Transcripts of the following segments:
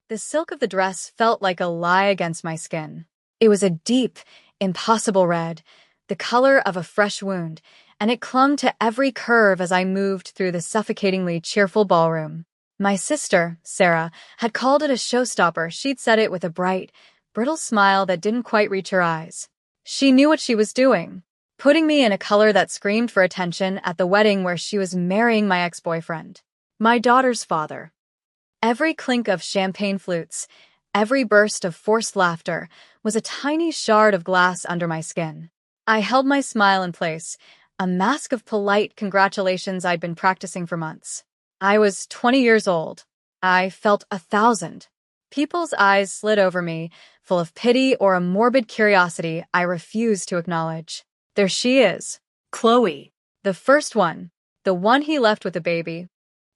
The silk of the dress felt like a lie against my skin. It was a deep, impossible red, the color of a fresh wound, and it clung to every curve as I moved through the suffocatingly cheerful ballroom. My sister, Sarah, had called it a showstopper. She'd said it with a bright, brittle smile that didn't quite reach her eyes. She knew what she was doing, putting me in a color that screamed for attention at the wedding where she was marrying my ex-boyfriend, my daughter's father. Every clink of champagne flutes, every burst of forced laughter, was a tiny shard of glass under my skin. I held my smile in place, a mask of polite congratulations I'd been practicing for months. I was 20 years old. I felt 1,000. People's eyes slid over me, full of pity or a morbid curiosity I refused to acknowledge. There she is, Chloe. The first one, the one he left with a baby.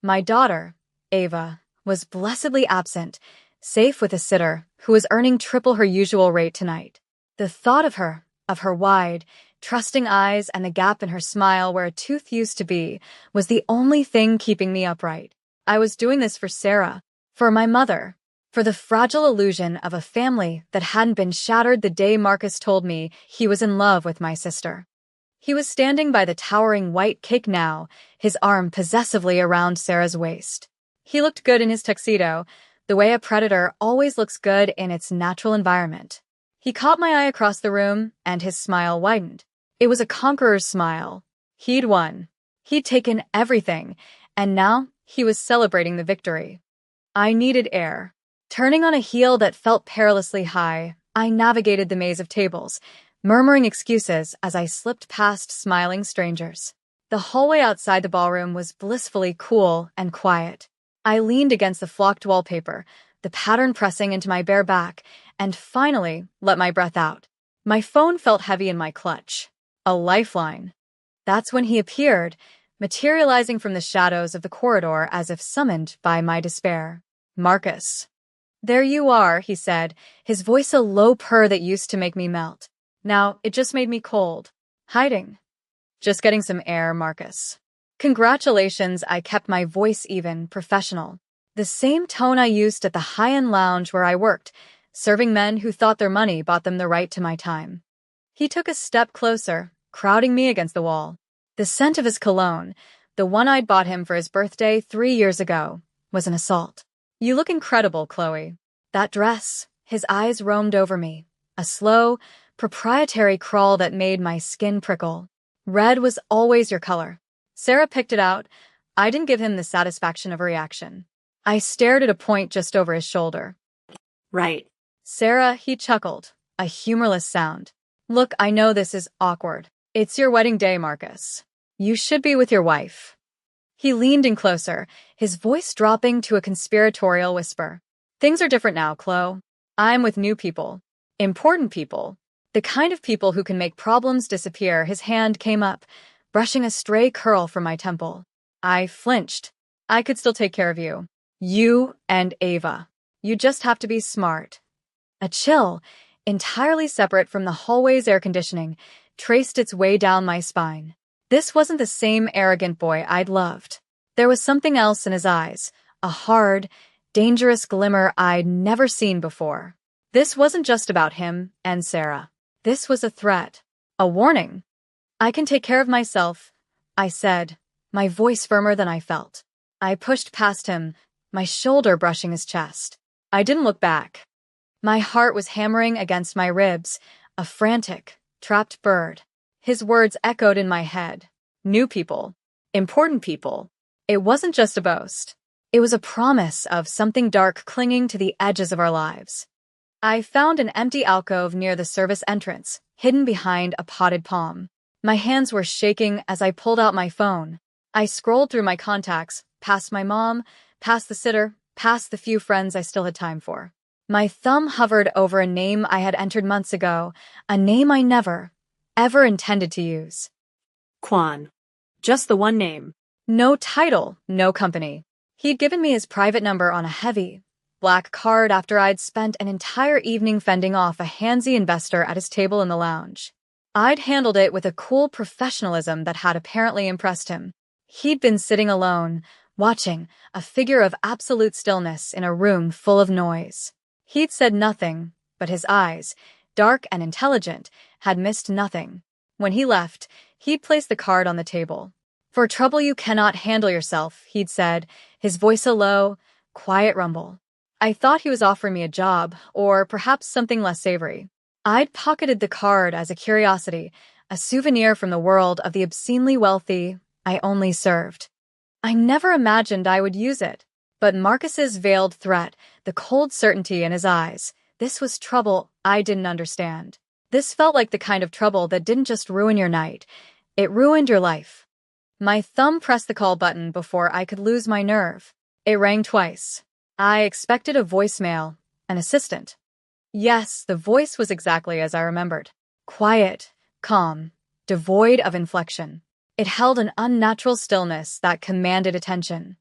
My daughter, Ava, was blessedly absent, safe with a sitter who was earning triple her usual rate tonight. The thought of her wide, trusting eyes and the gap in her smile where a tooth used to be, was the only thing keeping me upright. I was doing this for Sarah, for my mother, for the fragile illusion of a family that hadn't been shattered the day Marcus told me he was in love with my sister. He was standing by the towering white cake now, his arm possessively around Sarah's waist. He looked good in his tuxedo, the way a predator always looks good in its natural environment. He caught my eye across the room, and his smile widened. It was a conqueror's smile. He'd won. He'd taken everything, and now he was celebrating the victory. I needed air. Turning on a heel that felt perilously high, I navigated the maze of tables, murmuring excuses as I slipped past smiling strangers. The hallway outside the ballroom was blissfully cool and quiet. I leaned against the flocked wallpaper, the pattern pressing into my bare back, and finally let my breath out. My phone felt heavy in my clutch. A lifeline. That's when he appeared, materializing from the shadows of the corridor as if summoned by my despair. Marcus. There you are, he said, his voice a low purr that used to make me melt. Now it just made me cold. Hiding. Just getting some air, Marcus. Congratulations, I kept my voice even, professional. The same tone I used at the high-end lounge where I worked, serving men who thought their money bought them the right to my time. He took a step closer, crowding me against the wall. The scent of his cologne, the one I'd bought him for his birthday 3 years ago, was an assault. You look incredible, Chloe. That dress, his eyes roamed over me, a slow, proprietary crawl that made my skin prickle. Red was always your color. Sarah picked it out. I didn't give him the satisfaction of a reaction. I stared at a point just over his shoulder. Right. Sarah, he chuckled, a humorless sound. Look, I know this is awkward. It's your wedding day, Marcus. You should be with your wife. He leaned in closer, his voice dropping to a conspiratorial whisper. Things are different now, Chloe. I'm with new people. Important people. The kind of people who can make problems disappear. His hand came up, brushing a stray curl from my temple. I flinched. I could still take care of you. You and Ava. You just have to be smart. A chill, entirely separate from the hallway's air conditioning, traced its way down my spine. This wasn't the same arrogant boy I'd loved. There was something else in his eyes, a hard, dangerous glimmer I'd never seen before. This wasn't just about him and Sarah. This was a threat, a warning. I can take care of myself, I said, my voice firmer than I felt. I pushed past him, my shoulder brushing his chest. I didn't look back. My heart was hammering against my ribs, a frantic, trapped bird. His words echoed in my head. New people. Important people. It wasn't just a boast. It was a promise of something dark clinging to the edges of our lives. I found an empty alcove near the service entrance, hidden behind a potted palm. My hands were shaking as I pulled out my phone. I scrolled through my contacts, past my mom, past the sitter, past the few friends I still had time for. My thumb hovered over a name I had entered months ago, a name I never, ever intended to use. Quan. Just the one name. No title, no company. He'd given me his private number on a heavy, black card after I'd spent an entire evening fending off a handsy investor at his table in the lounge. I'd handled it with a cool professionalism that had apparently impressed him. He'd been sitting alone, watching, a figure of absolute stillness in a room full of noise. He'd said nothing, but his eyes, dark and intelligent, had missed nothing. When he left, he'd placed the card on the table. "For trouble you cannot handle yourself," he'd said, his voice a low, quiet rumble. I thought he was offering me a job, or perhaps something less savory. I'd pocketed the card as a curiosity, a souvenir from the world of the obscenely wealthy I only served. I never imagined I would use it. But Marcus's veiled threat, the cold certainty in his eyes, this was trouble I didn't understand. This felt like the kind of trouble that didn't just ruin your night, it ruined your life. My thumb pressed the call button before I could lose my nerve. It rang twice. I expected a voicemail, an assistant. Yes, the voice was exactly as I remembered. Quiet, calm, devoid of inflection. It held an unnatural stillness that commanded attention.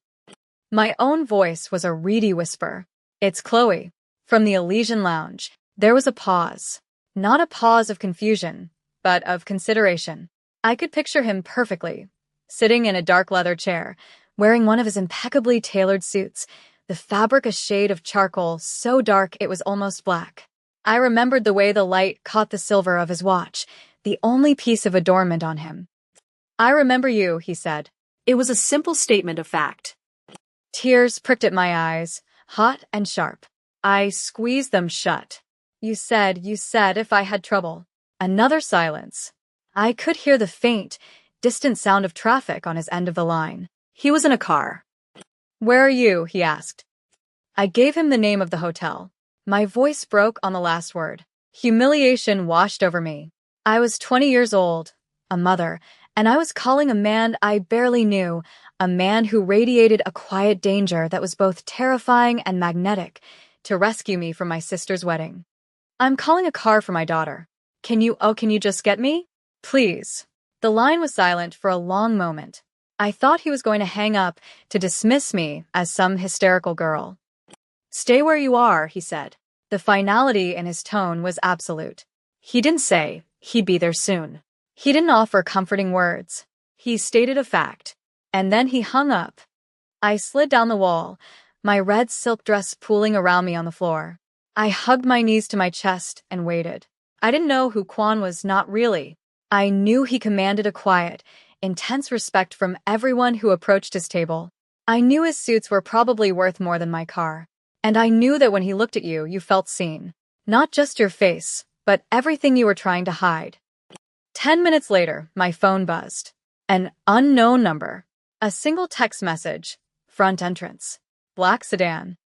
My own voice was a reedy whisper. "It's Chloe." From the Elysian Lounge, there was a pause. Not a pause of confusion, but of consideration. I could picture him perfectly, sitting in a dark leather chair, wearing one of his impeccably tailored suits, the fabric a shade of charcoal so dark it was almost black. I remembered the way the light caught the silver of his watch, the only piece of adornment on him. "I remember you," he said. It was a simple statement of fact. Tears pricked at my eyes, hot and sharp. I squeezed them shut. You said if I had trouble." Another silence. I could hear the faint, distant sound of traffic on his end of the line. He was in a car. "Where are you?" he asked. I gave him the name of the hotel. My voice broke on the last word. Humiliation washed over me. I was 20 years old, a mother, and I was calling a man I barely knew, a man who radiated a quiet danger that was both terrifying and magnetic, to rescue me from my sister's wedding. "I'm calling a car for my daughter. Can you just get me? Please." The line was silent for a long moment. I thought he was going to hang up to dismiss me as some hysterical girl. "Stay where you are," he said. The finality in his tone was absolute. He didn't say he'd be there soon. He didn't offer comforting words. He stated a fact. And then he hung up. I slid down the wall, my red silk dress pooling around me on the floor. I hugged my knees to my chest and waited. I didn't know who Quan was, not really. I knew he commanded a quiet, intense respect from everyone who approached his table. I knew his suits were probably worth more than my car. And I knew that when he looked at you, you felt seen. Not just your face, but everything you were trying to hide. 10 minutes later, my phone buzzed. An unknown number. A single text message. Front entrance. Black sedan.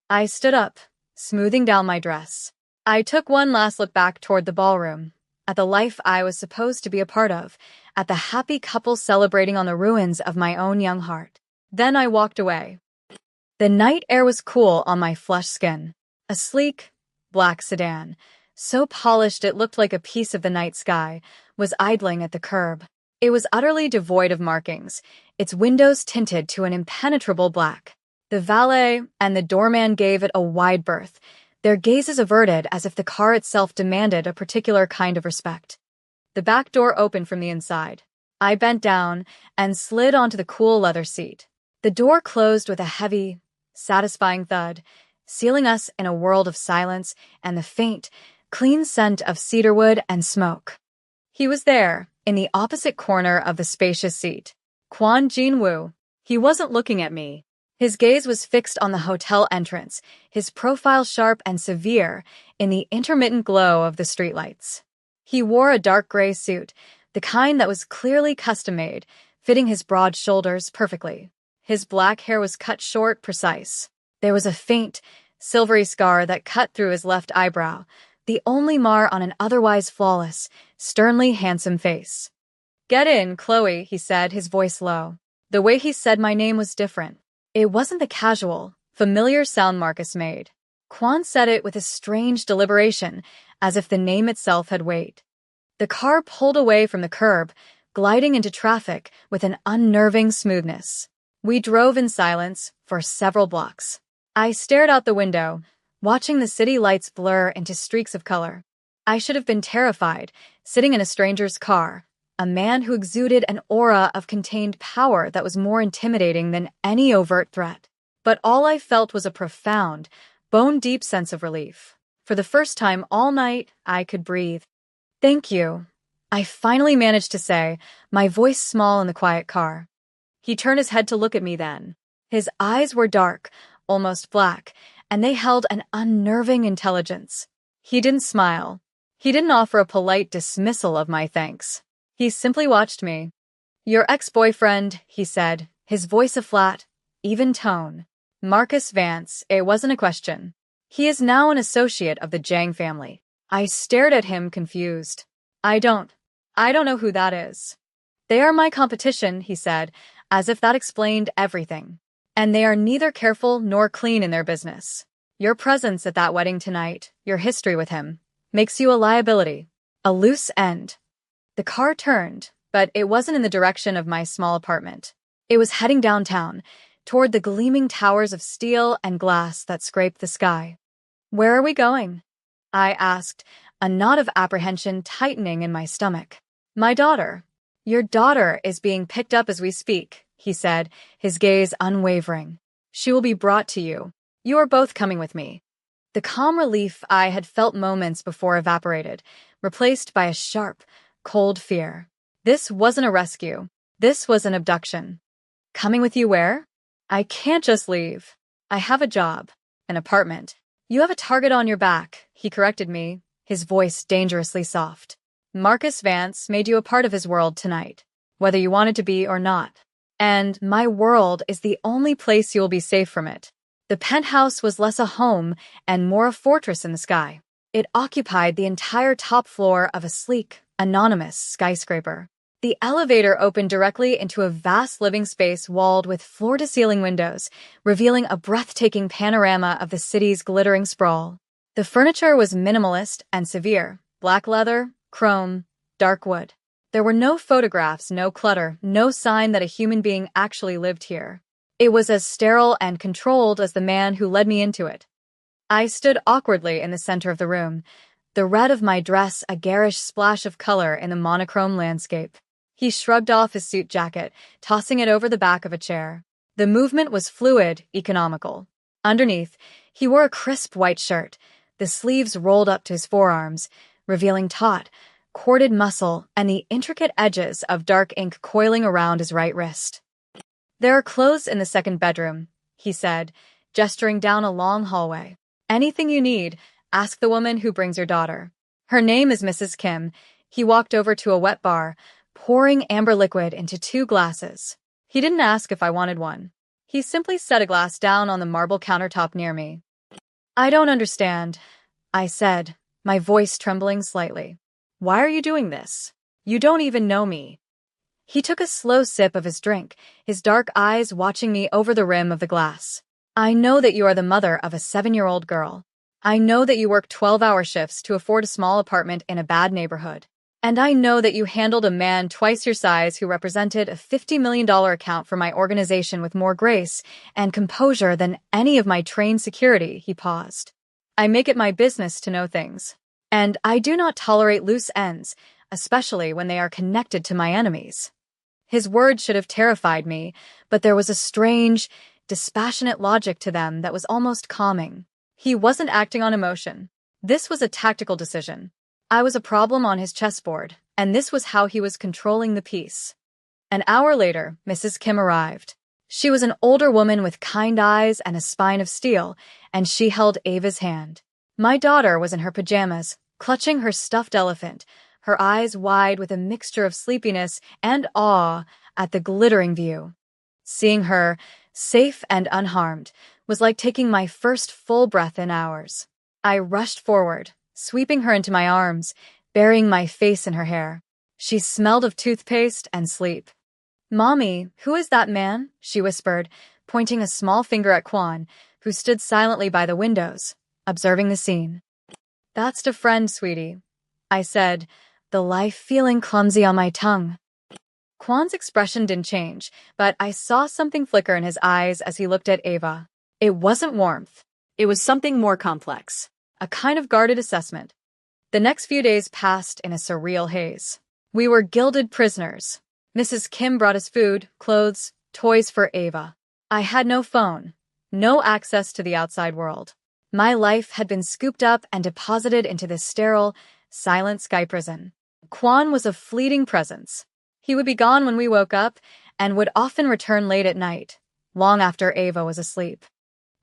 I stood up, smoothing down my dress. I took one last look back toward the ballroom, at the life I was supposed to be a part of, at the happy couple celebrating on the ruins of my own young heart. Then I walked away. The night air was cool on my flushed skin. A sleek, black sedan, so polished it looked like a piece of the night sky, was idling at the curb. It was utterly devoid of markings, its windows tinted to an impenetrable black. The valet and the doorman gave it a wide berth, their gazes averted as if the car itself demanded a particular kind of respect. The back door opened from the inside. I bent down and slid onto the cool leather seat. The door closed with a heavy, satisfying thud, sealing us in a world of silence and the faint, clean scent of cedarwood and smoke. He was there, in the opposite corner of the spacious seat. Quan Jinwoo. He wasn't looking at me. His gaze was fixed on the hotel entrance, his profile sharp and severe in the intermittent glow of the streetlights. He wore a dark gray suit, the kind that was clearly custom-made, fitting his broad shoulders perfectly. His black hair was cut short, precise. There was a faint, silvery scar that cut through his left eyebrow, the only mar on an otherwise flawless, sternly handsome face. "Get in, Chloe," he said, his voice low. The way he said my name was different. It wasn't the casual, familiar sound Marcus made. Quan said it with a strange deliberation, as if the name itself had weight. The car pulled away from the curb, gliding into traffic with an unnerving smoothness. We drove in silence for several blocks. I stared out the window, watching the city lights blur into streaks of color. I should have been terrified, sitting in a stranger's car, a man who exuded an aura of contained power that was more intimidating than any overt threat. But all I felt was a profound, bone-deep sense of relief. For the first time all night, I could breathe. "Thank you," I finally managed to say, my voice small in the quiet car. He turned his head to look at me then. His eyes were dark, almost black, and they held an unnerving intelligence. He didn't smile. He didn't offer a polite dismissal of my thanks. He simply watched me. "Your ex-boyfriend," he said, his voice a flat, even tone. "Marcus Vance, it wasn't a question. He is now an associate of the Jang family." I stared at him confused. I don't know who that is." "They are my competition," he said, as if that explained everything. "And they are neither careful nor clean in their business. Your presence at that wedding tonight, your history with him, makes you a liability, a loose end." The car turned, but it wasn't in the direction of my small apartment. It was heading downtown, toward the gleaming towers of steel and glass that scraped the sky. "Where are we going?" I asked, a knot of apprehension tightening in my stomach. "My daughter." "Your daughter is being picked up as we speak," he said, his gaze unwavering. "She will be brought to you. You are both coming with me." The calm relief I had felt moments before evaporated, replaced by a sharp, cold fear. This wasn't a rescue. This was an abduction. "Coming with you where?" "I can't just leave. I have a job, an apartment." "You have a target on your back," he corrected me, his voice dangerously soft. "Marcus Vance made you a part of his world tonight, whether you wanted to be or not. And my world is the only place you will be safe from it." The penthouse was less a home and more a fortress in the sky. It occupied the entire top floor of a sleek, anonymous skyscraper. The elevator opened directly into a vast living space walled with floor-to-ceiling windows, revealing a breathtaking panorama of the city's glittering sprawl. The furniture was minimalist and severe: black leather, chrome, dark wood. There were no photographs, no clutter, no sign that a human being actually lived here. It was as sterile and controlled as the man who led me into it. I stood awkwardly in the center of the room, the red of my dress a garish splash of color in the monochrome landscape. He shrugged off his suit jacket, tossing it over the back of a chair. The movement was fluid, economical. Underneath, he wore a crisp white shirt, the sleeves rolled up to his forearms, revealing taut, corded muscle and the intricate edges of dark ink coiling around his right wrist. "There are clothes in the second bedroom," he said, gesturing down a long hallway. "Anything you need, ask the woman who brings your daughter. Her name is Mrs. Kim." He walked over to a wet bar, pouring amber liquid into 2 glasses. He didn't ask if I wanted one. He simply set a glass down on the marble countertop near me. "I don't understand," I said, my voice trembling slightly. "Why are you doing this? You don't even know me." He took a slow sip of his drink, his dark eyes watching me over the rim of the glass. "I know that you are the mother of a 7-year-old girl. I know that you work 12-hour shifts to afford a small apartment in a bad neighborhood. And I know that you handled a man twice your size who represented a $50 million account for my organization with more grace and composure than any of my trained security." He paused. "I make it my business to know things. And I do not tolerate loose ends, especially when they are connected to my enemies." His words should have terrified me, but there was a strange, dispassionate logic to them that was almost calming. He wasn't acting on emotion. This was a tactical decision. I was a problem on his chessboard, and this was how he was controlling the piece. An hour later, Mrs. Kim arrived. She was an older woman with kind eyes and a spine of steel, and she held Ava's hand. My daughter was in her pajamas, clutching her stuffed elephant, her eyes wide with a mixture of sleepiness and awe at the glittering view. Seeing her, safe and unharmed, was like taking my first full breath in hours. I rushed forward, sweeping her into my arms, burying my face in her hair. She smelled of toothpaste and sleep. "Mommy, who is that man?" she whispered, pointing a small finger at Kwan, who stood silently by the windows, observing the scene. "That's a friend, sweetie," I said, the life feeling clumsy on my tongue. Kwan's expression didn't change, but I saw something flicker in his eyes as he looked at Ava. It wasn't warmth. It was something more complex. A kind of guarded assessment. The next few days passed in a surreal haze. We were gilded prisoners. Mrs. Kim brought us food, clothes, toys for Ava. I had no phone, no access to the outside world. My life had been scooped up and deposited into this sterile, silent sky prison. Kwan was a fleeting presence. He would be gone when we woke up and would often return late at night, long after Ava was asleep.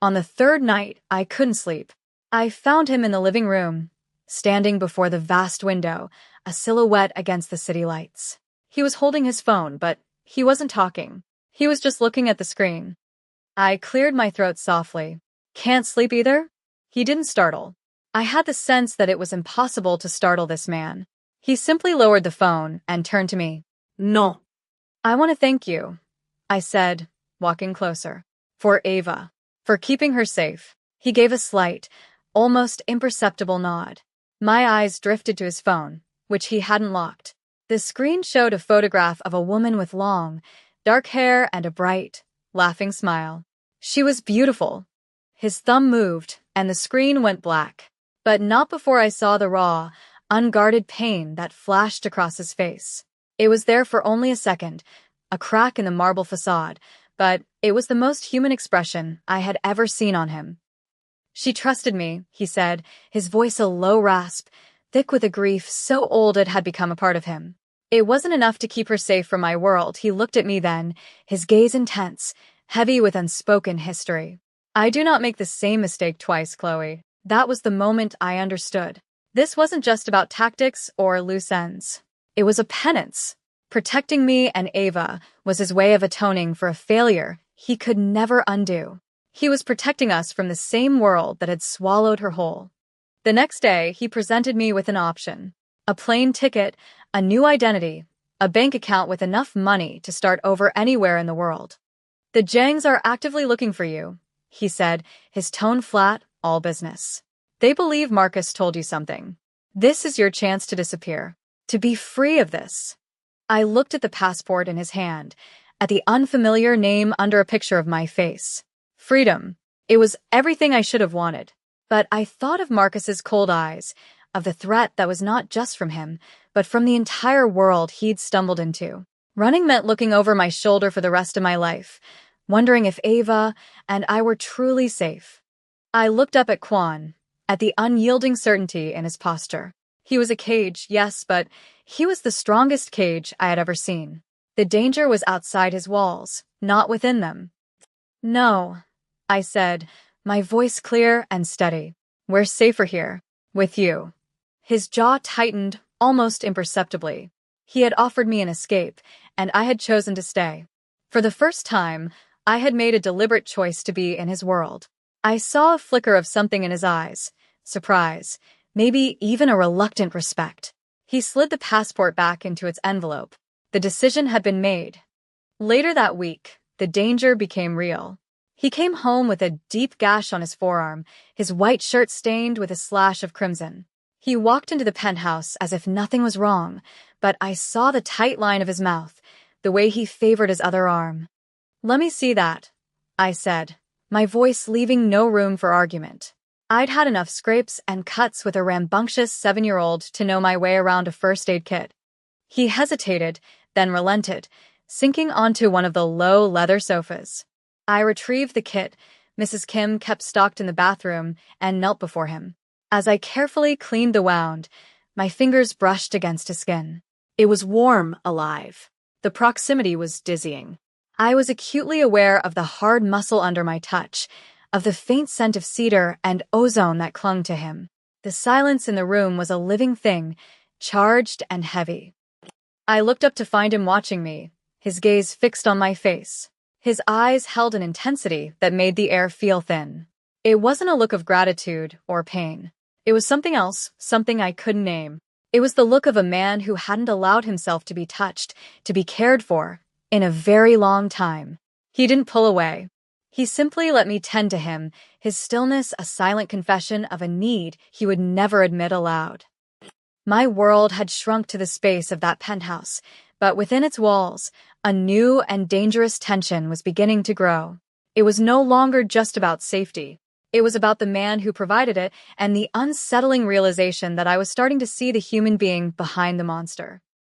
On the third night, I couldn't sleep. I found him in the living room, standing before the vast window, a silhouette against the city lights. He was holding his phone, but he wasn't talking. He was just looking at the screen. I cleared my throat softly. Can't sleep either? He didn't startle. I had the sense that it was impossible to startle this man. He simply lowered the phone and turned to me. No. I want to thank you, I said, walking closer. For Ava. For keeping her safe. He gave a slight, almost imperceptible nod. My eyes drifted to his phone, which he hadn't locked. The screen showed a photograph of a woman with long, dark hair and a bright, laughing smile. She was beautiful. His thumb moved, and the screen went black. But not before I saw the raw, unguarded pain that flashed across his face. It was there for only a second, a crack in the marble facade, but it was the most human expression I had ever seen on him. She trusted me, he said, his voice a low rasp, thick with a grief so old it had become a part of him. It wasn't enough to keep her safe from my world. He looked at me then, his gaze intense, heavy with unspoken history. I do not make the same mistake twice, Chloe. That was the moment I understood. This wasn't just about tactics or loose ends. It was a penance. Protecting me and Ava was his way of atoning for a failure he could never undo. He was protecting us from the same world that had swallowed her whole. The next day, he presented me with an option. A plane ticket, a new identity, a bank account with enough money to start over anywhere in the world. The Jangs are actively looking for you, he said, his tone flat, all business. They believe Marcus told you something. This is your chance to disappear, to be free of this. I looked at the passport in his hand, at the unfamiliar name under a picture of my face. Freedom. It was everything I should have wanted. But I thought of Marcus's cold eyes, of the threat that was not just from him, but from the entire world he'd stumbled into. Running meant looking over my shoulder for the rest of my life, wondering if Ava and I were truly safe. I looked up at Kwan, at the unyielding certainty in his posture. He was a cage, yes, but he was the strongest cage I had ever seen. The danger was outside his walls, not within them. No, I said, my voice clear and steady. We're safer here, with you. His jaw tightened, almost imperceptibly. He had offered me an escape, and I had chosen to stay. For the first time, I had made a deliberate choice to be in his world. I saw a flicker of something in his eyes, surprise, maybe even a reluctant respect. He slid the passport back into its envelope. The decision had been made. Later that week, the danger became real. He came home with a deep gash on his forearm, his white shirt stained with a slash of crimson. He walked into the penthouse as if nothing was wrong, but I saw the tight line of his mouth, the way he favored his other arm. Let me see that, I said, my voice leaving no room for argument. I'd had enough scrapes and cuts with a rambunctious 7-year-old to know my way around a first aid kit. He hesitated, then relented, sinking onto one of the low leather sofas. I retrieved the kit Mrs. Kim kept stocked in the bathroom and knelt before him. As I carefully cleaned the wound, my fingers brushed against his skin. It was warm, alive. The proximity was dizzying. I was acutely aware of the hard muscle under my touch, of the faint scent of cedar and ozone that clung to him. The silence in the room was a living thing, charged and heavy. I looked up to find him watching me, his gaze fixed on my face. His eyes held an intensity that made the air feel thin. It wasn't a look of gratitude or pain. It was something else, something I couldn't name. It was the look of a man who hadn't allowed himself to be touched, to be cared for, in a very long time. He didn't pull away. He simply let me tend to him, his stillness a silent confession of a need he would never admit aloud. My world had shrunk to the space of that penthouse, but within its walls, a new and dangerous tension was beginning to grow. It was no longer just about safety. It was about the man who provided it and the unsettling realization that I was starting to see the human being behind the monster.